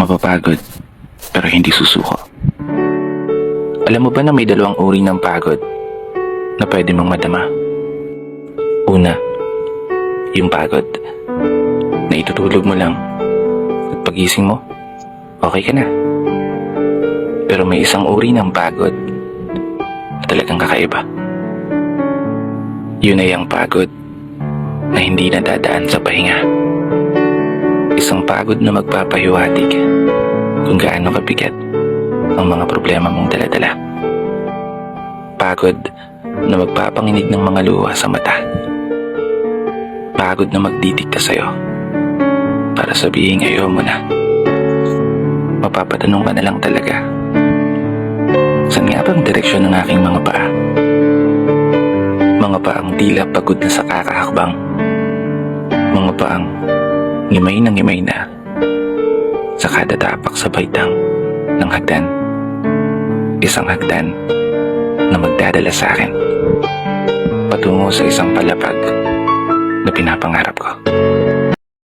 Mapapagod, pero hindi susuko. Alam mo ba na may dalawang uri ng pagod na pwede mong madama? Una, yung pagod na itutulog mo lang at pagising mo, okay ka na. Pero may isang uri ng pagod na talagang kakaiba. Yun ay ang pagod na hindi nadadaan sa pahinga. Isang pagod na magpapahiwatig kung gaano kabigat ang mga problema mong daladala. Pagod na magpapanginig ng mga luha sa mata. Pagod na magdidikta sa'yo para sabihin ayaw mo na. Mapapatanong ka na lang talaga, saan nga bang direksyon ng aking mga paa? Mga paang tila pagod na sa kakahakbang. Mga paang ngimay na sa kada tapak sa baitang ng hagdan. Isang hagdan na magdadala sa akin patungo sa isang palapag na pinapangarap ko.